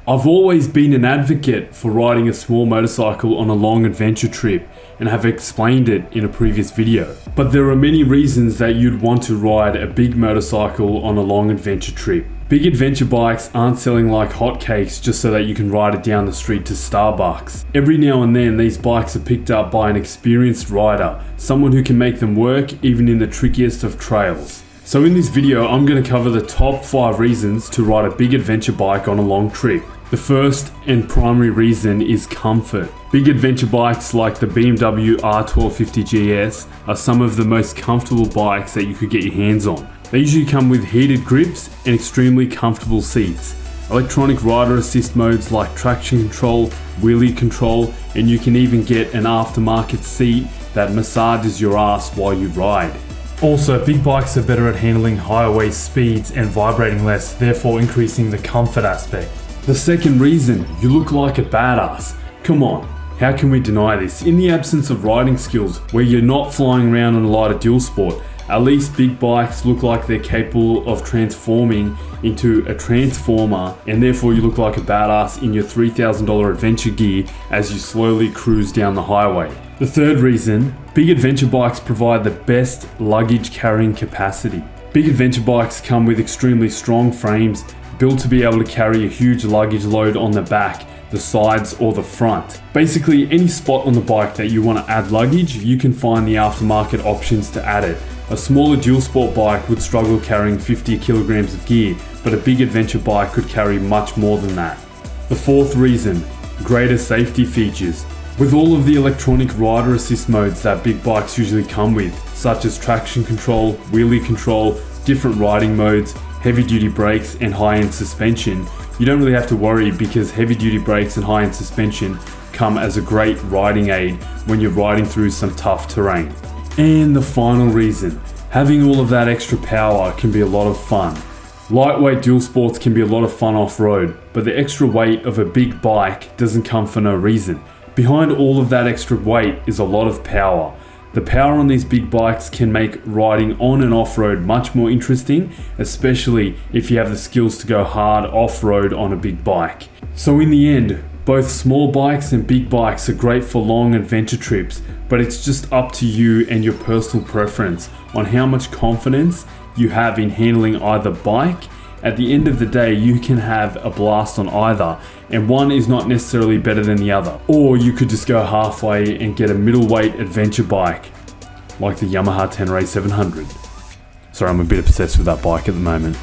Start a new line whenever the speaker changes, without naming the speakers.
I've always been an advocate for riding a small motorcycle on a long adventure trip and have explained it in a previous video. But there are many reasons that you'd want to ride a big motorcycle on a long adventure trip. Big adventure bikes aren't selling like hotcakes just so that you can ride it down the street to Starbucks. Every now and then these bikes are picked up by an experienced rider, someone who can make them work even in the trickiest of trails. So in this video I'm going to cover the top 5 reasons to ride a big adventure bike on a long trip. The first and primary reason is comfort. Big adventure bikes like the BMW R1250GS are some of the most comfortable bikes that you could get your hands on. They usually come with heated grips and extremely comfortable seats, electronic rider assist modes like traction control, wheelie control, and you can even get an aftermarket seat that massages your ass while you ride. Also, big bikes are better at handling higher waist speeds and vibrating less, therefore increasing the comfort aspect. The second reason, you look like a badass. Come on, how can we deny this? In the absence of riding skills, where you're not flying around on a lighter dual sport, at least big bikes look like they're capable of transforming into a transformer, and therefore you look like a badass in your $3,000 adventure gear as you slowly cruise down the highway. The third reason, big adventure bikes provide the best luggage carrying capacity. Big adventure bikes come with extremely strong frames, built to be able to carry a huge luggage load on the back, the sides, or the front. Basically, any spot on the bike that you want to add luggage, you can find the aftermarket options to add it. A smaller dual sport bike would struggle carrying 50 kilograms of gear, but a big adventure bike could carry much more than that. The fourth reason, greater safety features. With all of the electronic rider assist modes that big bikes usually come with, such as traction control, wheelie control, different riding modes, heavy duty brakes and high-end suspension, you don't really have to worry because heavy duty brakes and high-end suspension come as a great riding aid when you're riding through some tough terrain. And the final reason, having all of that extra power can be a lot of fun. Lightweight dual sports can be a lot of fun off-road, but the extra weight of a big bike doesn't come for no reason. Behind all of that extra weight is a lot of power. The power on these big bikes can make riding on and off-road much more interesting, especially if you have the skills to go hard off-road on a big bike. So in the end, both small bikes and big bikes are great for long adventure trips, but it's just up to you and your personal preference on how much confidence you have in handling either bike. At the end of the day, you can have a blast on either, and one is not necessarily better than the other. Or you could just go halfway and get a middleweight adventure bike, like the Yamaha Tenere 700. Sorry, I'm a bit obsessed with that bike at the moment.